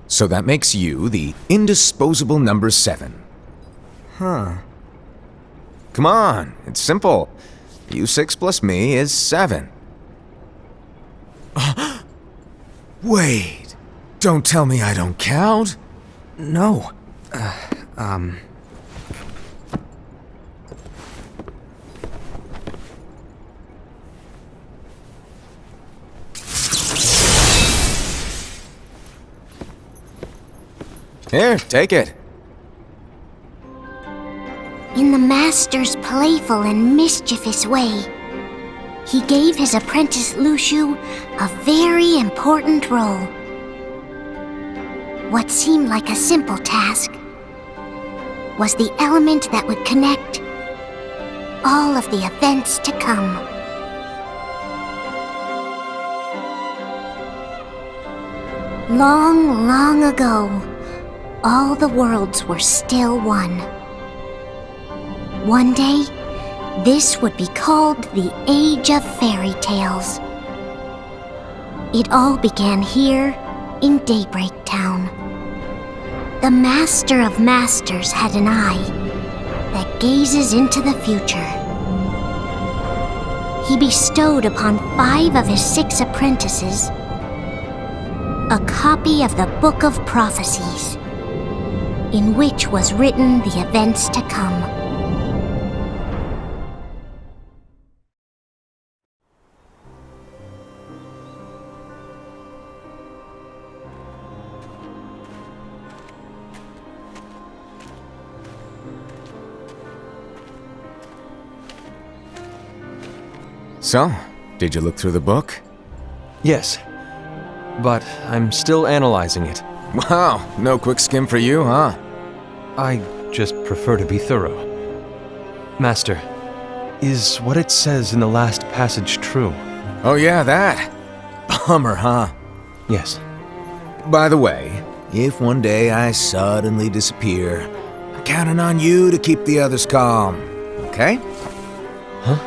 So that makes you the indisposable number 7. Huh. Come on, it's simple. You 6 plus me is 7. Wait, don't tell me I don't count. No. Here, take it. In the master's playful and mischievous way, he gave his apprentice Luciu a very important role. What seemed like a simple task was the element that would connect all of the events to come. Long, long ago, all the worlds were still one. One day, this would be called the Age of Fairy Tales. It all began here in Daybreak Town. The Master of Masters had an eye that gazes into the future. He bestowed upon 5 of his 6 apprentices a copy of the Book of Prophecies, in which was written the events to come. So, did you look through the book? Yes. But I'm still analyzing it. Wow, no quick skim for you, huh? I just prefer to be thorough. Master, is what it says in the last passage true? Oh yeah, that. Bummer, huh? Yes. By the way, if one day I suddenly disappear, I'm counting on you to keep the others calm, okay? Huh?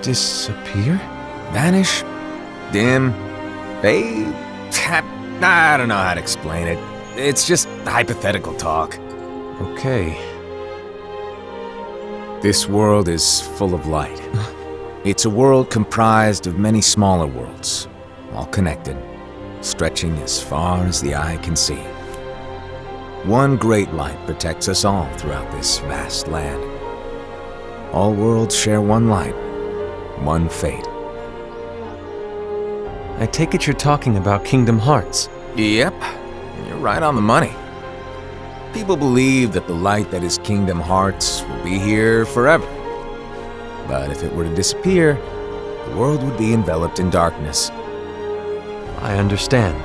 Disappear? Vanish? Dim? Fade? I don't know how to explain it. It's just hypothetical talk. Okay. This world is full of light. It's a world comprised of many smaller worlds, all connected, stretching as far as the eye can see. One great light protects us all throughout this vast land. All worlds share one light, one fate. I take it you're talking about Kingdom Hearts. Yep, you're right on the money. People believe that the light that is Kingdom Hearts will be here forever. But if it were to disappear, the world would be enveloped in darkness. I understand.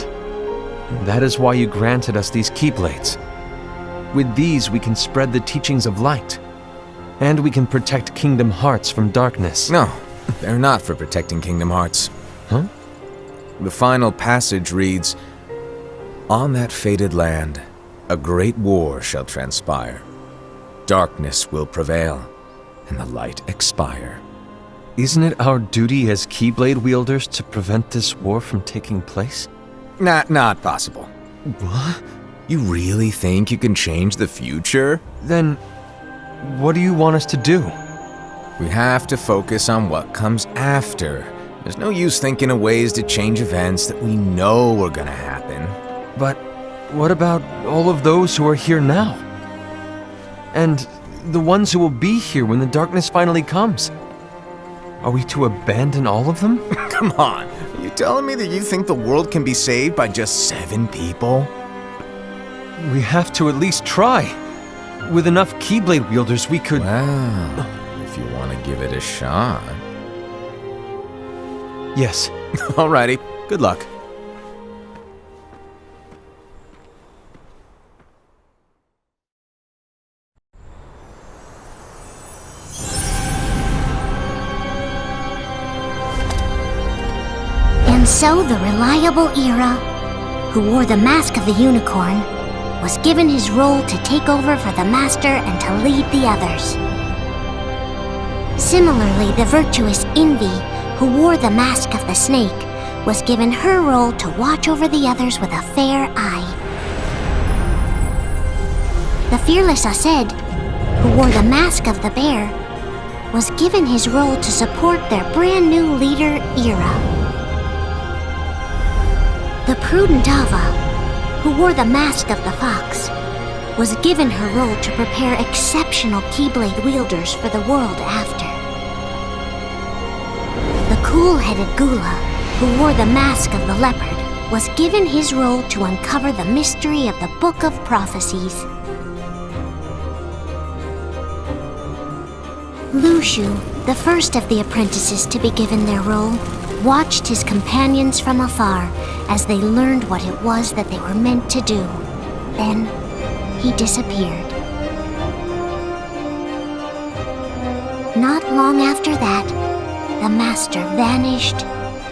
That is why you granted us these Keyblades. With these, we can spread the teachings of light. And we can protect Kingdom Hearts from darkness. No, they're not for protecting Kingdom Hearts. Huh? The final passage reads, "On that fated land, a great war shall transpire. Darkness will prevail, and the light expire." Isn't it our duty as Keyblade wielders to prevent this war from taking place? Not possible. What? You really think you can change the future? Then, what do you want us to do? We have to focus on what comes after. There's no use thinking of ways to change events that we know are gonna happen. But what about all of those who are here now? And the ones who will be here when the darkness finally comes? Are we to abandon all of them? Come on, are you telling me that you think the world can be saved by just 7 people? We have to at least try. With enough Keyblade wielders, we could... Well, if you want to give it a shot. Yes. Alrighty, good luck. And so the reliable Era, who wore the mask of the unicorn, was given his role to take over for the Master and to lead the others. Similarly, the virtuous Envy, who wore the mask of the snake, was given her role to watch over the others with a fair eye. The fearless Ased, who wore the mask of the bear, was given his role to support their brand new leader, Ira. The prudent Ava, who wore the mask of the fox, was given her role to prepare exceptional Keyblade wielders for the world after. The cool-headed Gula, who wore the mask of the leopard, was given his role to uncover the mystery of the Book of Prophecies. Lushu, the first of the apprentices to be given their role, watched his companions from afar as they learned what it was that they were meant to do. Then, he disappeared. Not long after that, the master vanished,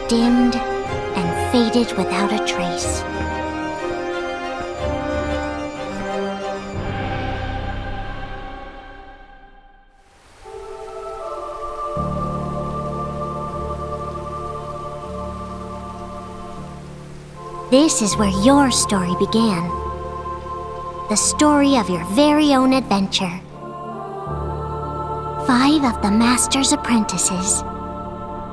dimmed, and faded without a trace. This is where your story began. The story of your very own adventure. 5 of the Master's apprentices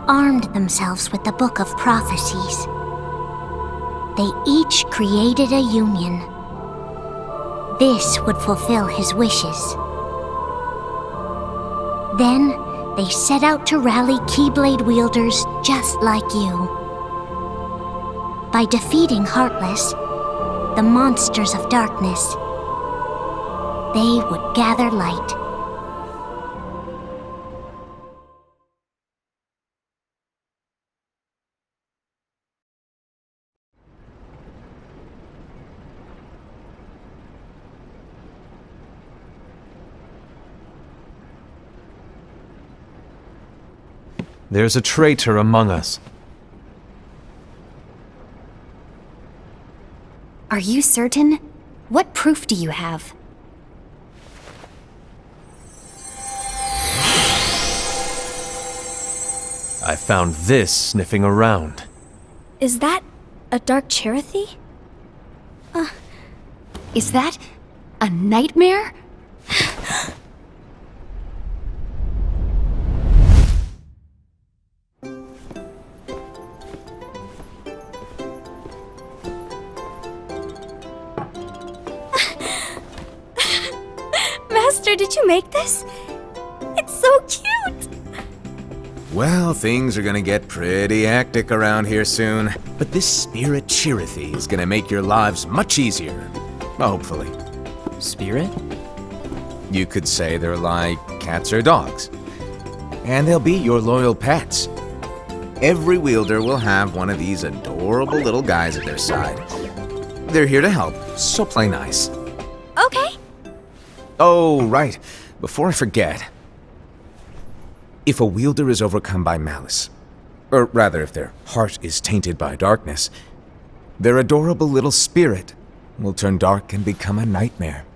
armed themselves with the Book of Prophecies. They each created a union. This would fulfill his wishes. Then, they set out to rally Keyblade wielders just like you. By defeating Heartless, the monsters of darkness, they would gather light. There's a traitor among us. Are you certain? What proof do you have? I found this sniffing around. Is that a dark Cherothy? Is that a nightmare? Master, did you make this? It's so cute! Well, things are gonna get pretty hectic around here soon. But this spirit Cherothy is gonna make your lives much easier. Hopefully. Spirit? You could say they're like cats or dogs. And they'll be your loyal pets. Every wielder will have one of these adorable little guys at their side. They're here to help, so play nice. Okay. Oh, right. Before I forget. If a wielder is overcome by malice, or rather if their heart is tainted by darkness, their adorable little spirit will turn dark and become a nightmare.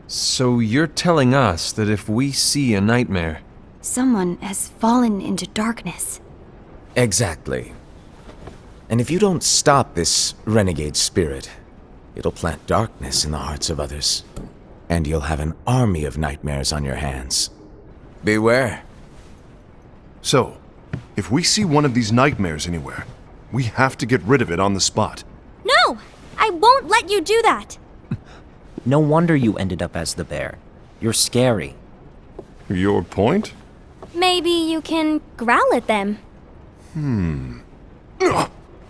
So you're telling us that if we see a nightmare... Someone has fallen into darkness. Exactly. And if you don't stop this renegade spirit, it'll plant darkness in the hearts of others. And you'll have an army of nightmares on your hands. Beware. So, if we see one of these nightmares anywhere, we have to get rid of it on the spot. No! I won't let you do that! No wonder you ended up as the bear. You're scary. Your point? Maybe you can growl at them.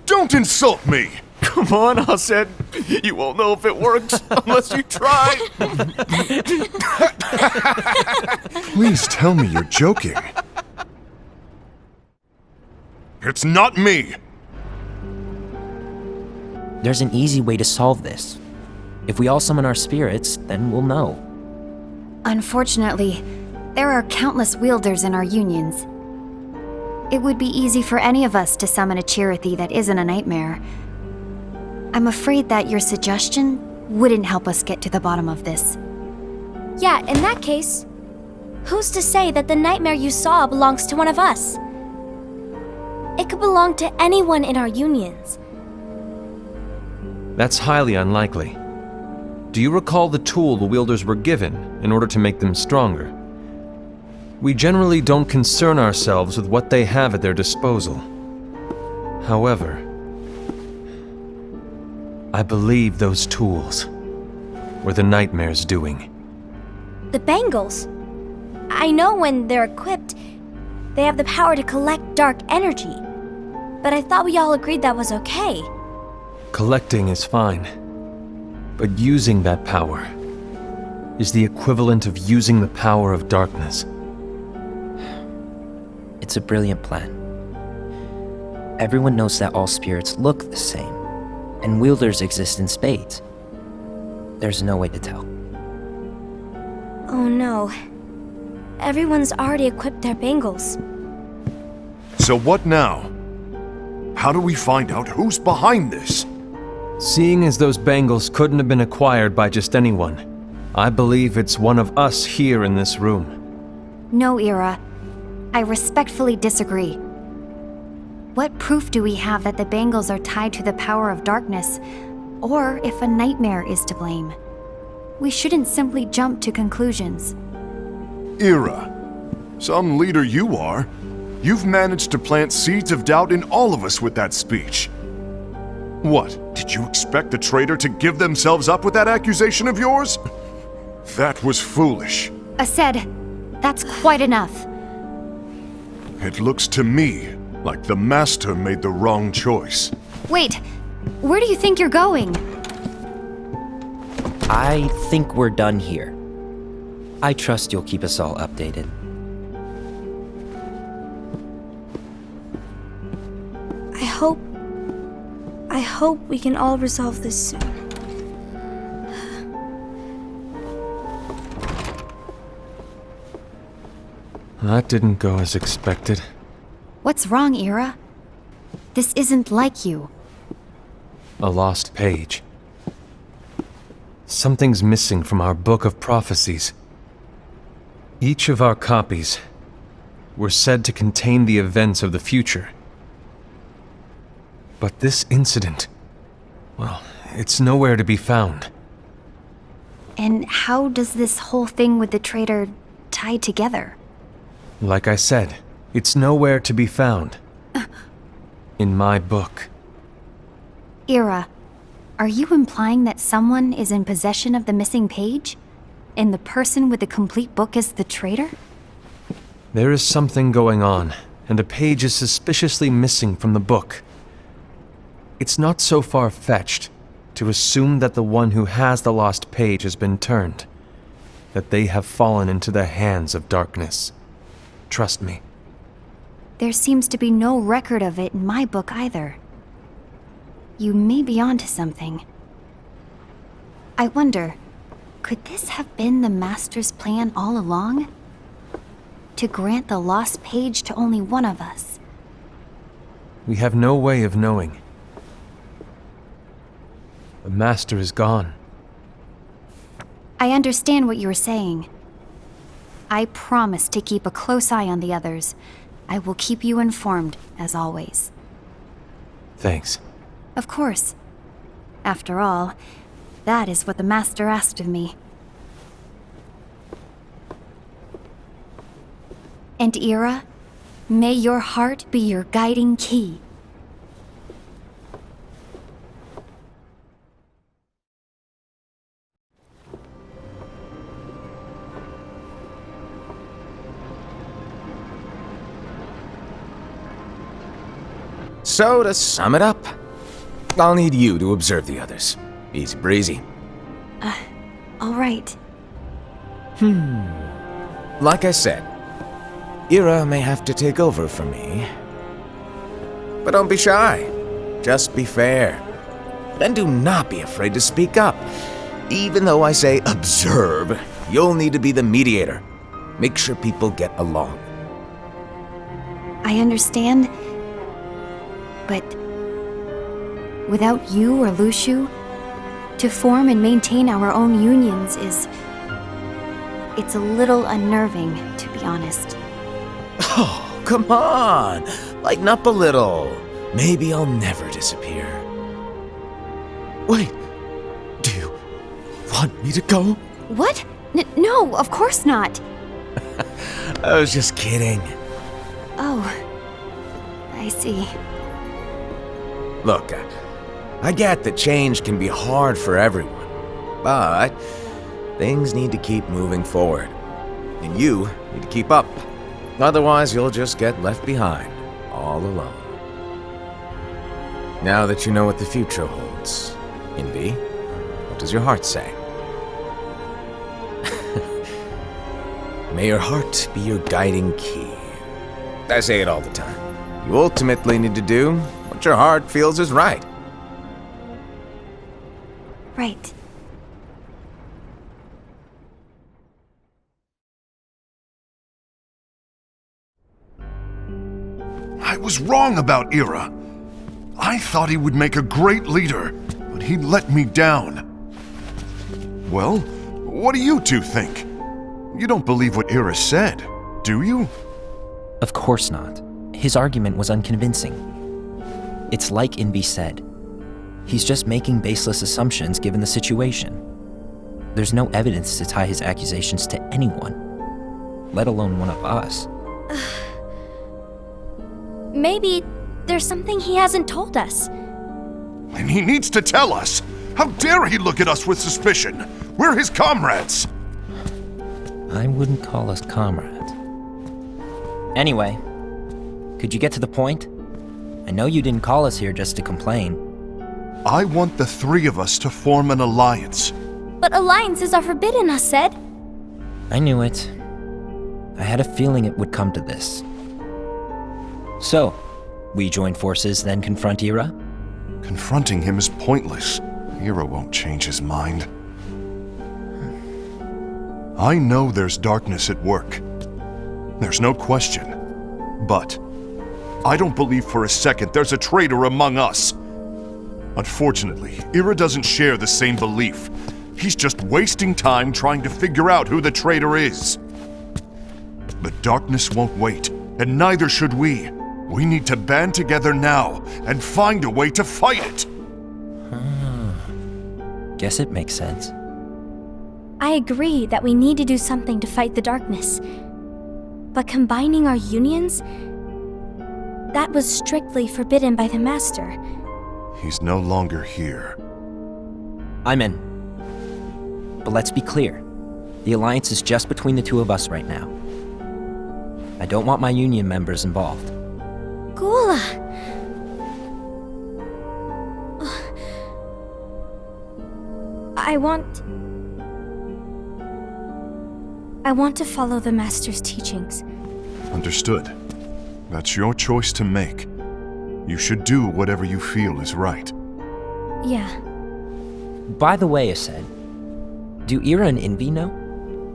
Don't insult me! Come on, Hassan. You won't know if it works unless you try. Please tell me you're joking. It's not me! There's an easy way to solve this. If we all summon our spirits, then we'll know. Unfortunately, there are countless wielders in our unions. It would be easy for any of us to summon a Cherothy that isn't a nightmare. I'm afraid that your suggestion wouldn't help us get to the bottom of this. Yeah, in that case, who's to say that the nightmare you saw belongs to one of us? It could belong to anyone in our unions. That's highly unlikely. do you recall the tool the wielders were given in order to make them stronger? We generally don't concern ourselves with what they have at their disposal. However, I believe those tools were the Nightmare's doing. The bangles. I know when they're equipped, they have the power to collect dark energy. But I thought we all agreed that was okay. Collecting is fine, but using that power is the equivalent of using the power of darkness. It's a brilliant plan. Everyone knows that all spirits look the same, and wielders exist in spades. There's no way to tell. Oh no. Everyone's already equipped their bangles. So what now? How do we find out who's behind this? Seeing as those bangles couldn't have been acquired by just anyone, I believe it's one of us here in this room. No, Ira. I respectfully disagree. What proof do we have that the bangles are tied to the power of darkness, or if a nightmare is to blame? We shouldn't simply jump to conclusions. Ira, some leader you are. You've managed to plant seeds of doubt in all of us with that speech. What, did you expect the traitor to give themselves up with that accusation of yours? That was foolish. Aced, that's quite enough. It looks to me like the Master made the wrong choice. Wait, where do you think you're going? I think we're done here. I trust you'll keep us all updated. I hope we can all resolve this soon. That didn't go as expected. What's wrong, Ira? This isn't like you. A lost page. Something's missing from our book of prophecies. Each of our copies were said to contain the events of the future. But this incident, well, it's nowhere to be found. And how does this whole thing with the traitor tie together? Like I said, it's nowhere to be found. In my book. Ira, are you implying that someone is in possession of the missing page? And the person with the complete book is the traitor? There is something going on, and a page is suspiciously missing from the book. It's not so far-fetched to assume that the one who has the lost page has been turned, that they have fallen into the hands of darkness. Trust me. There seems to be no record of it in my book either. You may be onto something. I wonder, could this have been the Master's plan all along? To grant the lost page to only one of us? We have no way of knowing. The Master is gone. I understand what you are saying. I promise to keep a close eye on the others. I will keep you informed, as always. Thanks. Of course. After all, that is what the Master asked of me. And Ira, may your heart be your guiding key. So, to sum it up, I'll need you to observe the others. Easy breezy. All right. Like I said, Ira may have to take over for me. But don't be shy. Just be fair. And do not be afraid to speak up. Even though I say observe, you'll need to be the mediator. Make sure people get along. I understand. But without you or Luciu, to form and maintain our own unions it's a little unnerving, to be honest. Oh, come on! Lighten up a little. Maybe I'll never disappear. Wait, do you want me to go? What? No, of course not. I was just kidding. Oh, I see. Look, I get that change can be hard for everyone, but things need to keep moving forward. And you need to keep up. Otherwise, you'll just get left behind, all alone. Now that you know what the future holds, Envy, what does your heart say? May your heart be your guiding key. I say it all the time. You ultimately need to do what your heart feels is right. Right. I was wrong about Ira. I thought he would make a great leader, but he let me down. Well, what do you two think? You don't believe what Ira said, do you? Of course not. His argument was unconvincing. It's like Invi said. He's just making baseless assumptions given the situation. There's no evidence to tie his accusations to anyone, let alone one of us. Maybe there's something he hasn't told us. And he needs to tell us. How dare he look at us with suspicion? We're his comrades. I wouldn't call us comrades. Anyway, could you get to the point? I know you didn't call us here just to complain. I want the three of us to form an alliance. But alliances are forbidden, us said. I knew it. I had a feeling it would come to this. So, we join forces, then confront Ira? Confronting him is pointless. Ira won't change his mind. I know there's darkness at work. There's no question. But I don't believe for a second there's a traitor among us. Unfortunately, Ira doesn't share the same belief. He's just wasting time trying to figure out who the traitor is. But darkness won't wait, and neither should we. We need to band together now and find a way to fight it. Guess it makes sense. I agree that we need to do something to fight the darkness. But combining our unions? That was strictly forbidden by the Master. He's no longer here. I'm in. But let's be clear. The alliance is just between the two of us right now. I don't want my union members involved. Gula! I want to follow the Master's teachings. Understood. That's your choice to make. You should do whatever you feel is right. Yeah. By the way, Ased, do Ira and Invi know?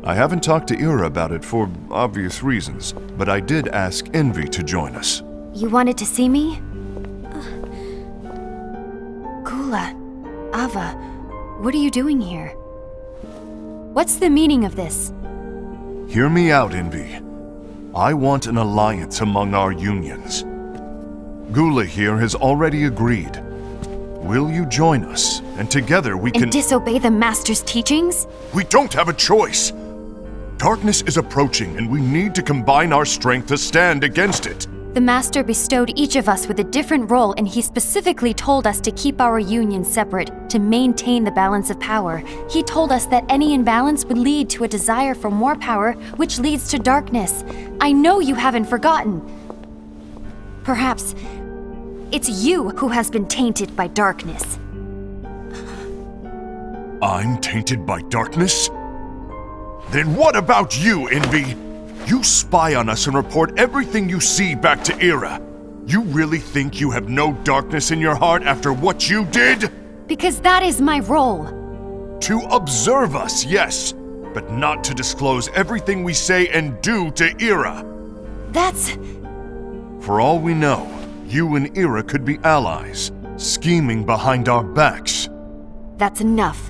I haven't talked to Ira about it for obvious reasons, but I did ask Envy to join us. You wanted to see me? Gula, Ava, what are you doing here? What's the meaning of this? Hear me out, Envy. I want an alliance among our unions. Gula here has already agreed. Will you join us, and together we can— And disobey the Master's teachings? We don't have a choice! Darkness is approaching, and we need to combine our strength to stand against it. The Master bestowed each of us with a different role, and he specifically told us to keep our union separate, to maintain the balance of power. He told us that any imbalance would lead to a desire for more power, which leads to darkness. I know you haven't forgotten. Perhaps it's you who has been tainted by darkness. I'm tainted by darkness? Then what about you, Envy? You spy on us and report everything you see back to Ira. You really think you have no darkness in your heart after what you did? Because that is my role. To observe us, yes, but not to disclose everything we say and do to Ira. That's... For all we know, you and Ira could be allies, scheming behind our backs. that's enough.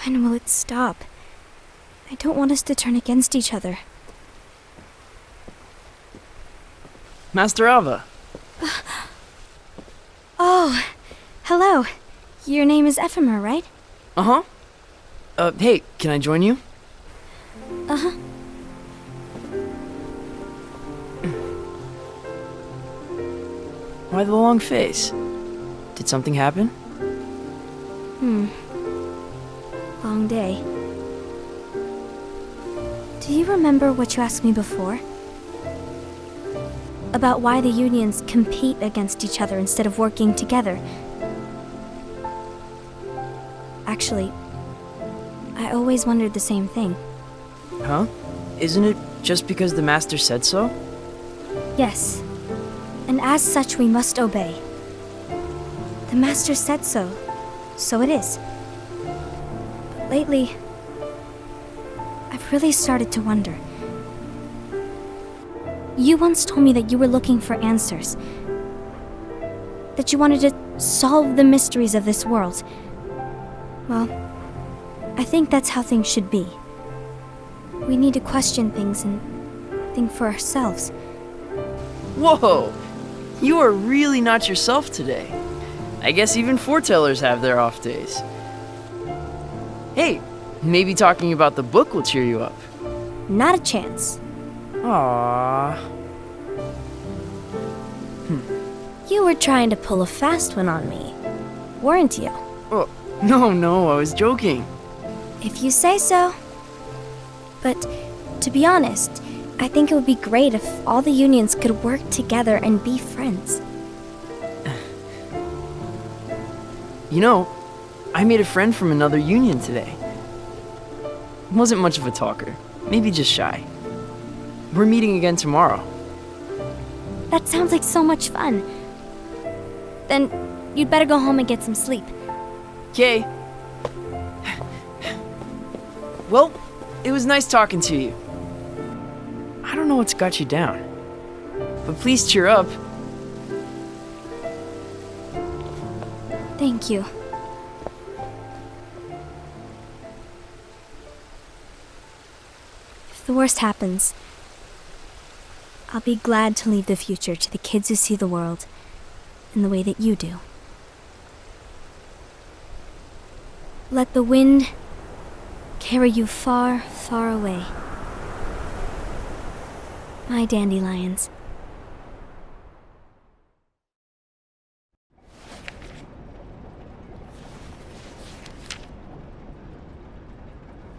When will it stop? I don't want us to turn against each other. Master Alva. Oh, hello. Your name is Ephemer, right? Uh-huh. Hey, can I join you? Uh-huh. Why the long face? Did something happen? Long day. Do you remember what you asked me before? About why the unions compete against each other instead of working together. Actually, I always wondered the same thing. Huh? Isn't it just because the Master said so? Yes, and as such we must obey. The Master said so, so it is. But lately, I've really started to wonder. You once told me that you were looking for answers. That you wanted to solve the mysteries of this world. Well, I think that's how things should be. We need to question things and think for ourselves. Whoa! You are really not yourself today. I guess even foretellers have their off days. Hey, maybe talking about the book will cheer you up. Not a chance. Aww. You were trying to pull a fast one on me, weren't you? Oh, no, I was joking. If you say so. But to be honest, I think it would be great if all the unions could work together and be friends. You know, I made a friend from another union today. Wasn't much of a talker, maybe just shy. We're meeting again tomorrow. That sounds like so much fun. Then you'd better go home and get some sleep. Okay. Well, it was nice talking to you. I don't know what's got you down, but please cheer up. Thank you. If the worst happens, I'll be glad to leave the future to the kids who see the world in the way that you do. Let the wind carry you far, far away. My dandelions.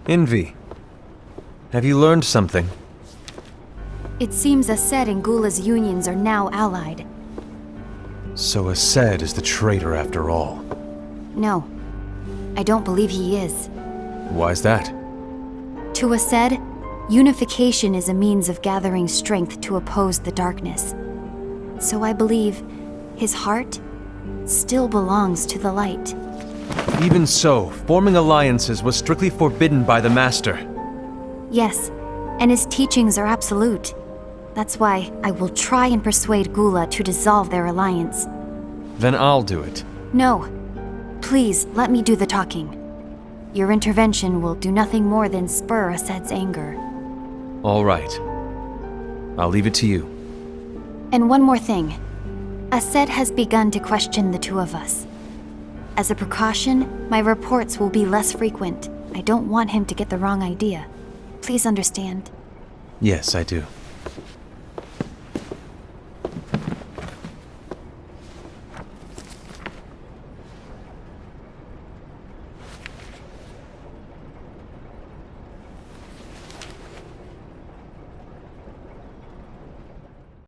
Envy. Have you learned something? It seems Ased and Gula's unions are now allied. So Ased is the traitor after all. No, I don't believe he is. Why's that? To Ased, unification is a means of gathering strength to oppose the darkness. So I believe his heart still belongs to the light. Even so, forming alliances was strictly forbidden by the Master. Yes, and his teachings are absolute. That's why I will try and persuade Gula to dissolve their alliance. Then I'll do it. No. Please, let me do the talking. Your intervention will do nothing more than spur Ased's anger. All right. I'll leave it to you. And one more thing. Ased has begun to question the two of us. As a precaution, my reports will be less frequent. I don't want him to get the wrong idea. Please understand. Yes, I do.